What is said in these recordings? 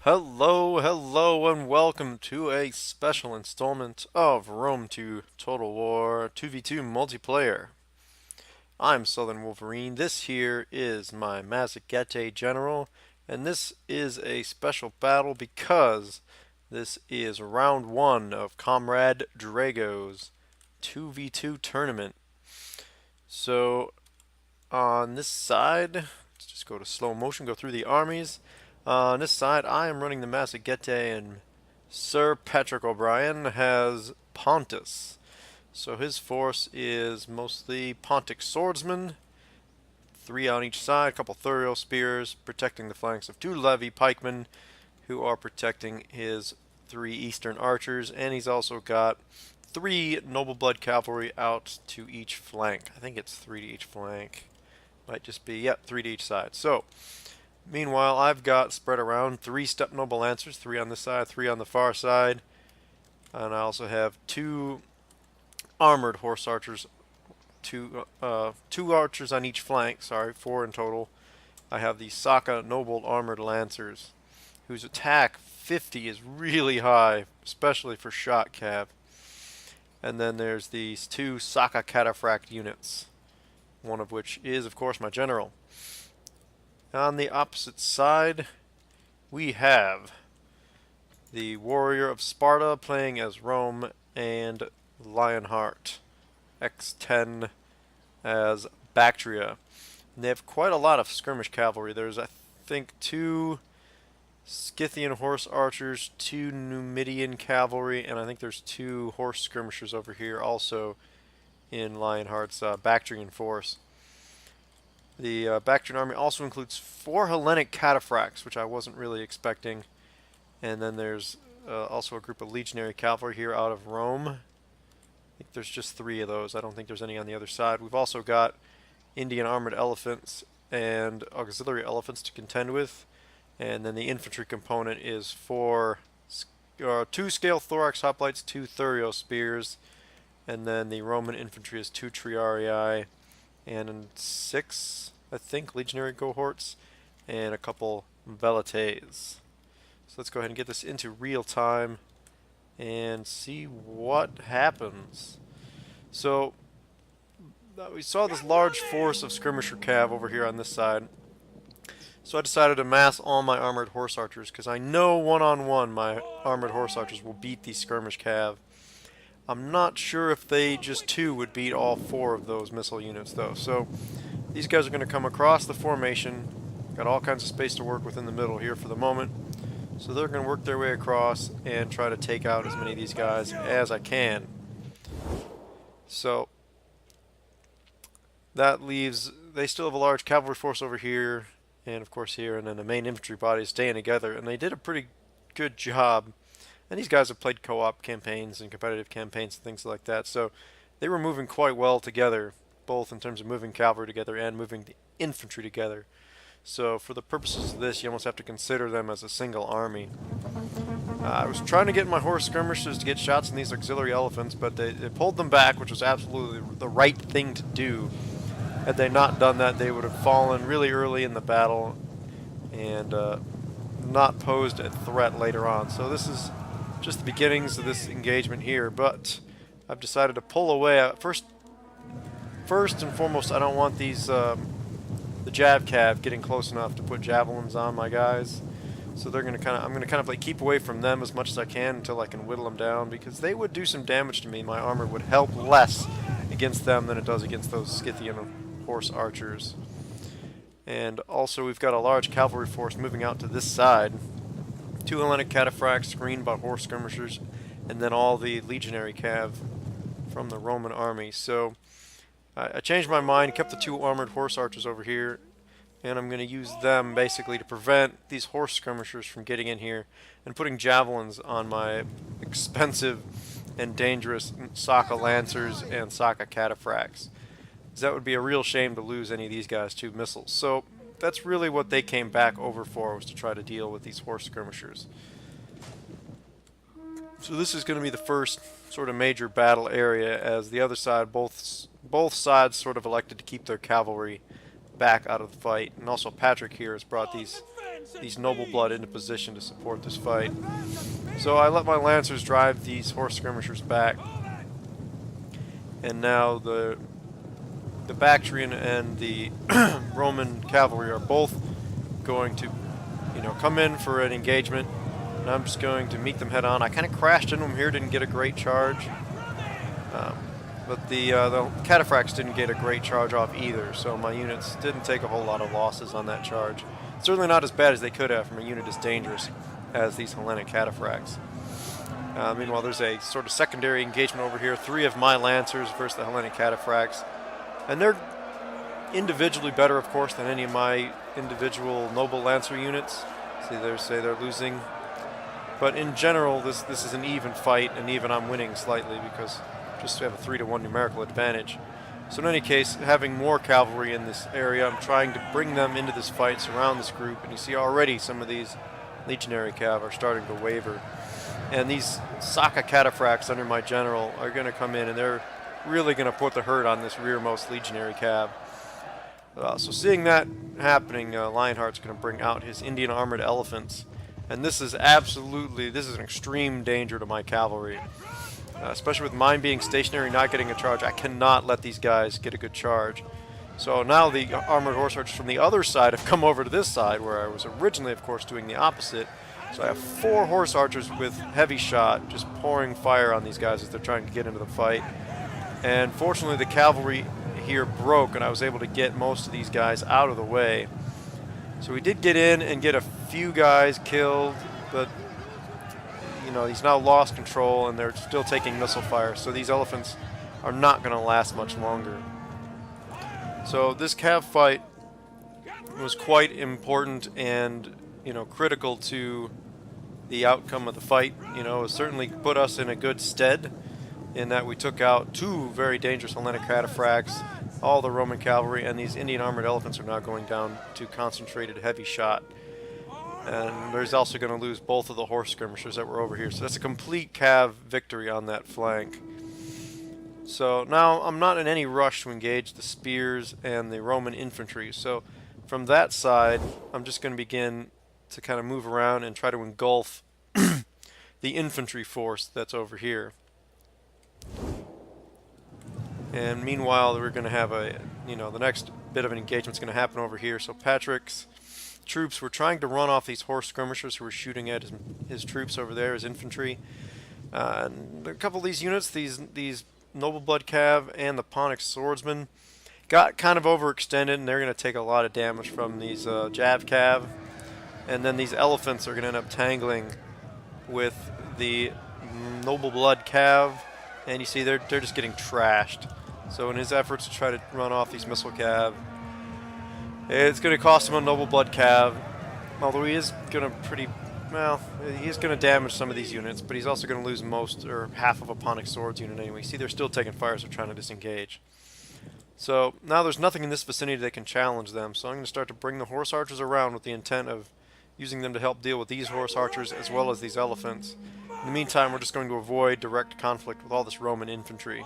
Hello, and welcome to a special installment of Rome 2 Total War 2v2 multiplayer. I'm Southern Wolverine. This here is my Mazagete General, and this is a special battle because this is round 1 of Comradedragos 2v2 tournament. So, on this side, let's just go to slow motion, go through the armies. On this side, I am running the Mazagete, and Sir Patrick O'Brien has Pontus. So his force is mostly Pontic swordsmen, 3 on each side, a couple Thurio spears, protecting the flanks of 2 Levy pikemen, who are protecting his 3 eastern archers, and he's also got 3 noble blood cavalry out to each flank. I think it's 3 to each flank. Might just be, yep, 3 to each side. So, meanwhile, I've got spread around 3 step noble lancers, 3 on this side, 3 on the far side. And I also have 2 armored horse archers, two archers on each flank, sorry, 4 in total. I have the Saka noble armored lancers, whose attack 50 is really high, especially for shot cav. And then there's these 2 Saka cataphract units, one of which is, of course, my general. On the opposite side, we have the Warrior of Sparta playing as Rome and Lionheart, X10 as Bactria. And they have quite a lot of skirmish cavalry. There's, I think, 2 Scythian horse archers, 2 Numidian cavalry, and I think there's 2 horse skirmishers over here also in Lionheart's Bactrian force. The Bactrian army also includes 4 Hellenic cataphracts, which I wasn't really expecting. And then there's also a group of legionary cavalry here out of Rome. I think there's just 3 of those. I don't think there's any on the other side. We've also got Indian armored elephants and auxiliary elephants to contend with. And then the infantry component is 4 2 scale thorax hoplites, 2 Thurio spears. And then the Roman infantry is 2 Triarii and 6, I think, legionary cohorts, and a couple velites. So let's go ahead and get this into real time and see what happens. So we saw this large force of skirmisher cav over here on this side. So I decided to mass all my armored horse archers, because I know one-on-one my armored horse archers will beat these skirmish cav. I'm not sure if they just 2 would beat all 4 of those missile units, though. So these guys are going to come across the formation. Got all kinds of space to work with in the middle here for the moment. So they're going to work their way across and try to take out as many of these guys as I can. So that leaves, they still have a large cavalry force over here, and of course here, and then the main infantry body is staying together. And they did a pretty good job. And these guys have played co-op campaigns and competitive campaigns and things like that, so they were moving quite well together, both in terms of moving cavalry together and moving the infantry together. So for the purposes of this, you almost have to consider them as a single army. I was trying to get my horse skirmishers to get shots in these auxiliary elephants, but they pulled them back, which was absolutely the right thing to do. Had they not done that, they would have fallen really early in the battle and not posed a threat later on. So this is just the beginnings of this engagement here, but I've decided to pull away. First and foremost, I don't want these the Jav Cav getting close enough to put javelins on my guys. So they're gonna I'm gonna kind of like keep away from them as much as I can until I can whittle them down, because they would do some damage to me. My armor would help less against them than it does against those Scythian horse archers. And also we've got a large cavalry force moving out to this side. 2 Hellenic cataphracts screened by horse skirmishers, and then all the legionary cav from the Roman army. So I changed my mind, kept the 2 armored horse archers over here, and I'm going to use them basically to prevent these horse skirmishers from getting in here and putting javelins on my expensive and dangerous Saka lancers and Saka cataphracts. That would be a real shame to lose any of these guys to missiles. So that's really what they came back over for, was to try to deal with these horse skirmishers. So this is going to be the first sort of major battle area, as the other side, both sides sort of elected to keep their cavalry back out of the fight. And also Patrick here has brought these these noble blood into position to support this fight. So I let my lancers drive these horse skirmishers back, and now the Bactrian and the Roman cavalry are both going to, come in for an engagement, and I'm just going to meet them head on. I kind of crashed into them here, didn't get a great charge, but the cataphracts didn't get a great charge off either, so my units didn't take a whole lot of losses on that charge. Certainly not as bad as they could have from a unit as dangerous as these Hellenic cataphracts. Meanwhile, there's a sort of secondary engagement over here. 3 of my lancers versus the Hellenic cataphracts. And they're individually better, of course, than any of my individual noble lancer units. See, they're losing. But in general, this is an even fight, and even I'm winning slightly because just to have a 3-to-1 numerical advantage. So in any case, having more cavalry in this area, I'm trying to bring them into this fight, surround this group, and you see already some of these legionary cav are starting to waver. And these Saka cataphracts under my general are going to come in, and they're really going to put the hurt on this rearmost legionary cav. So seeing that happening, Lionheart's going to bring out his Indian armored elephants. And this is an extreme danger to my cavalry. Especially with mine being stationary, not getting a charge. I cannot let these guys get a good charge. So now the armored horse archers from the other side have come over to this side, where I was originally, of course, doing the opposite. So I have 4 horse archers with heavy shot just pouring fire on these guys as they're trying to get into the fight. And fortunately, the cavalry here broke, and I was able to get most of these guys out of the way. So we did get in and get a few guys killed, but he's now lost control, and they're still taking missile fire. So these elephants are not going to last much longer. So this cav fight was quite important and critical to the outcome of the fight. It certainly put us in a good stead in that we took out 2 very dangerous Hellenic cataphracts, all the Roman cavalry, and these Indian armored elephants are now going down to concentrated heavy shot. And there's also going to lose both of the horse skirmishers that were over here. So that's a complete cav victory on that flank. So now I'm not in any rush to engage the spears and the Roman infantry. So from that side, I'm just going to begin to kind of move around and try to engulf the infantry force that's over here. And meanwhile, we're going to have the next bit of an engagement is going to happen over here. So Patrick's troops were trying to run off these horse skirmishers who were shooting at his troops over there, his infantry. And a couple of these units, these noble blood cav and the Ponic swordsmen, got kind of overextended, and they're going to take a lot of damage from these Jav cav. And then these elephants are going to end up tangling with the noble blood cav, and you see they're just getting trashed. So in his efforts to try to run off these missile cav, it's going to cost him a noble blood cav, although he is going to he's going to damage some of these units, but he's also going to lose most or half of a Ponic swords unit anyway. See, they're still taking fire, so they're trying to disengage. So now there's nothing in this vicinity that can challenge them, so I'm going to start to bring the horse archers around with the intent of using them to help deal with these horse archers as well as these elephants. In the meantime, we're just going to avoid direct conflict with all this Roman infantry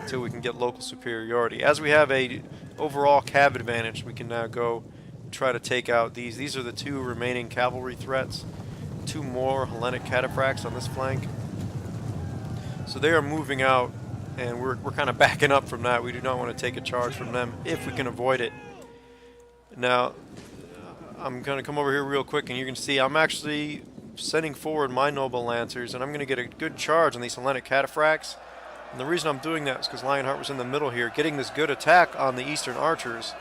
until we can get local superiority. As we have a overall cav advantage, we can now go try to take out these. These are the 2 remaining cavalry threats. 2 more Hellenic cataphracts on this flank. So they are moving out, and we're kind of backing up from that. We do not want to take a charge from them if we can avoid it. Now, I'm going to come over here real quick, and you can see I'm actually sending forward my noble lancers, and I'm going to get a good charge on these Hellenic cataphracts. And the reason I'm doing that is because Lionheart was in the middle here, getting this good attack on the eastern archers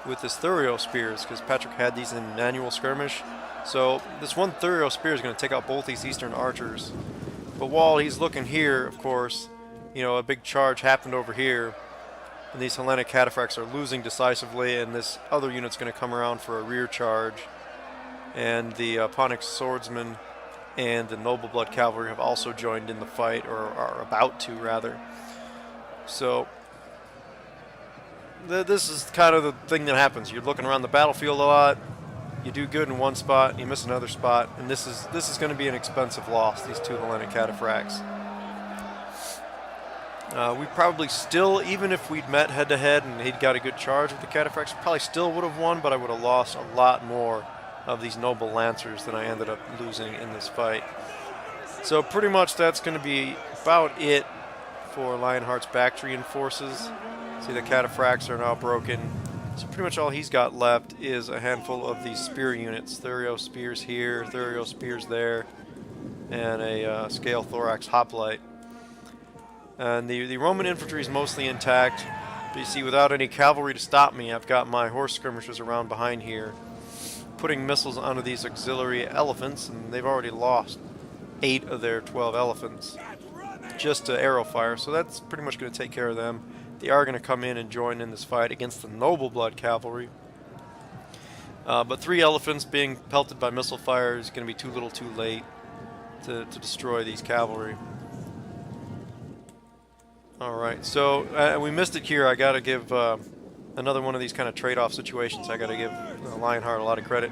with his Thurio spears, because Patrick had these in manual skirmish. So this one Thurio spear is going to take out both these eastern archers. But while he's looking here, of course, a big charge happened over here, and these Hellenic cataphracts are losing decisively, and this other unit's going to come around for a rear charge. And the Ponic swordsmen and the noble blood cavalry have also joined in the fight, or are about to, rather. So this is kind of the thing that happens. You're looking around the battlefield a lot, you do good in one spot, you miss another spot, and this is going to be an expensive loss, these 2 Hellenic cataphracts. We probably still, even if we'd met head-to-head and he'd got a good charge with the cataphracts, probably still would have won, but I would have lost a lot more of these noble lancers that I ended up losing in this fight. So pretty much that's going to be about it for Lionheart's Bactrian forces. See, the cataphracts are now broken. So pretty much all he's got left is a handful of these spear units. Thurio spears here, Thurio spears there, and a scale thorax hoplite. And the Roman infantry is mostly intact. But you see, without any cavalry to stop me, I've got my horse skirmishers around behind here, putting missiles onto these auxiliary elephants, and they've already lost 8 of their 12 elephants just to arrow fire, so that's pretty much going to take care of them. They are going to come in and join in this fight against the noble blood cavalry. But 3 elephants being pelted by missile fire is going to be too little too late to destroy these cavalry. Alright, so we missed it here. I got to give another one of these kind of trade-off situations. I got to give Lionheart a lot of credit.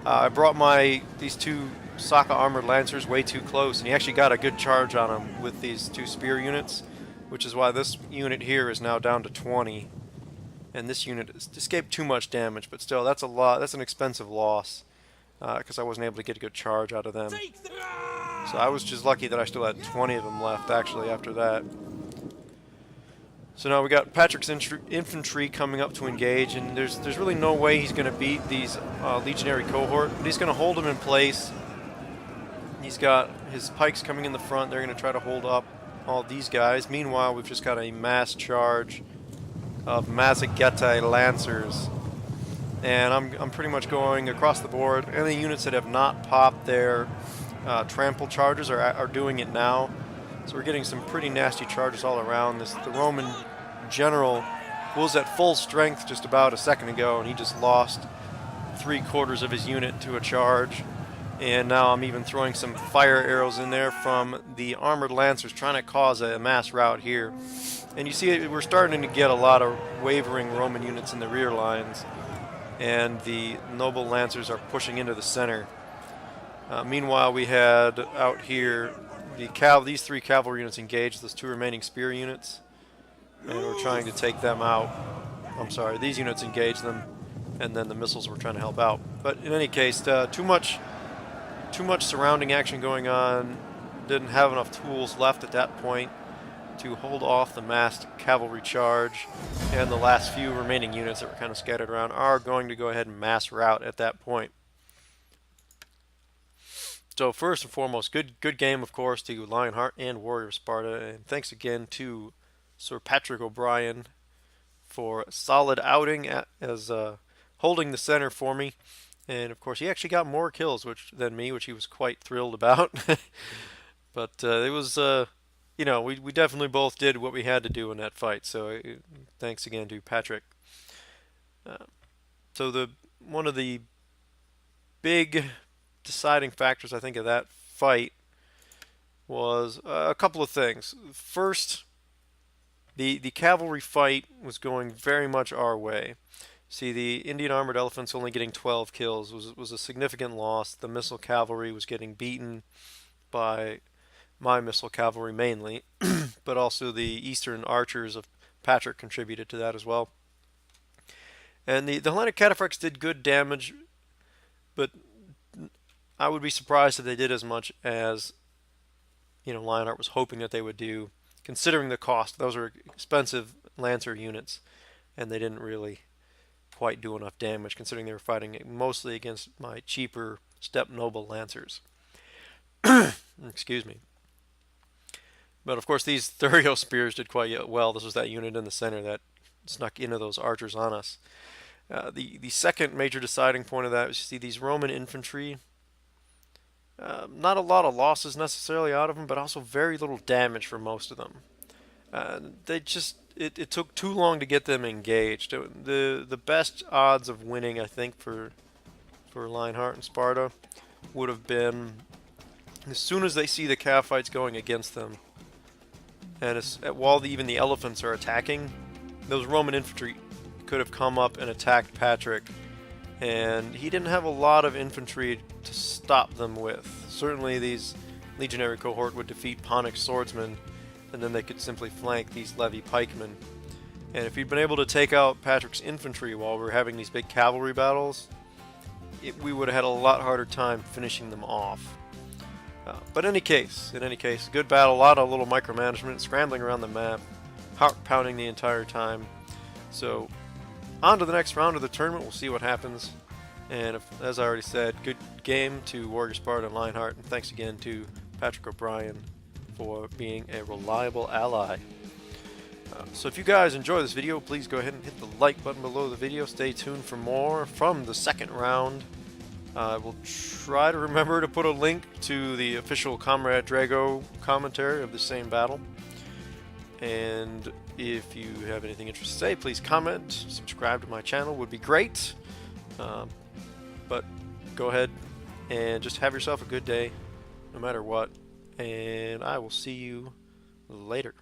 I brought these 2 Saka armored lancers way too close, and he actually got a good charge on them with these 2 spear units, which is why this unit here is now down to 20, and this unit escaped too much damage. But still, that's a lot. That's an expensive loss because I wasn't able to get a good charge out of them. So I was just lucky that I still had 20 of them left actually after that. So now we got Patrick's infantry coming up to engage, and there's really no way he's going to beat these legionary cohort, but he's going to hold them in place. He's got his pikes coming in the front. They're going to try to hold up all these guys. Meanwhile, we've just got a mass charge of Mazzaghettai lancers, and I'm pretty much going across the board. Any units that have not popped their trample charges are doing it now. So we're getting some pretty nasty charges all around. The Roman general was at full strength just about a second ago, and he just lost 3/4 of his unit to a charge. And now I'm even throwing some fire arrows in there from the armored lancers, trying to cause a mass rout here. And you see we're starting to get a lot of wavering Roman units in the rear lines, and the noble lancers are pushing into the center. Meanwhile, we had out here these 3 cavalry units engaged, those 2 remaining spear units, and we're trying to take them out. I'm sorry, these units engaged them, and then the missiles were trying to help out. But in any case, too much surrounding action going on. Didn't have enough tools left at that point to hold off the massed cavalry charge, and the last few remaining units that were kind of scattered around are going to go ahead and mass rout at that point. So first and foremost, good game, of course, to Lionheart and Warrior Sparta, and thanks again to Sir Patrick O'Brien for a solid outing as holding the center for me. And of course, he actually got more kills than me, which he was quite thrilled about. But it was, you know, we definitely both did what we had to do in that fight. So thanks again to Patrick. So one of the big deciding factors, I think, of that fight was a couple of things. First, the cavalry fight was going very much our way. See, the Indian armored elephants only getting 12 kills was a significant loss. The missile cavalry was getting beaten by my missile cavalry mainly, but also the eastern archers of Patrick contributed to that as well. And the Hellenic cataphracts did good damage, but I would be surprised if they did as much as, you know, Lionheart was hoping that they would do, considering the cost. Those are expensive lancer units, and they didn't really quite do enough damage, considering they were fighting mostly against my cheaper steppe noble lancers. Excuse me. But of course, these Thurio spears did quite well. This was that unit in the center that snuck into those archers on us. The second major deciding point of that is, you see these Roman infantry. Not a lot of losses necessarily out of them, but also very little damage for most of them. It took too long to get them engaged. The best odds of winning, I think, for Lionheart and Sparta would have been as soon as they see the cav fights going against them, and while even the elephants are attacking, those Roman infantry could have come up and attacked Patrick, and he didn't have a lot of infantry to stop them with. Certainly these legionary cohort would defeat Pontic swordsmen, and then they could simply flank these levy pikemen. And if he'd been able to take out Patrick's infantry while we were having these big cavalry battles, we would have had a lot harder time finishing them off. But in any case, good battle, a lot of little micromanagement, scrambling around the map, heart pounding the entire time. So, on to the next round of the tournament, we'll see what happens. And as I already said, good game to Warrior Sparta and Lionheart, and thanks again to Patrick O'Brien for being a reliable ally. So if you guys enjoy this video, please go ahead and hit the like button below the video. Stay tuned for more from the second round. I will try to remember to put a link to the official Comeradedrago commentary of the same battle. And if you have anything interesting to say, please comment. Subscribe to my channel would be great. But go ahead and just have yourself a good day, no matter what. And I will see you later.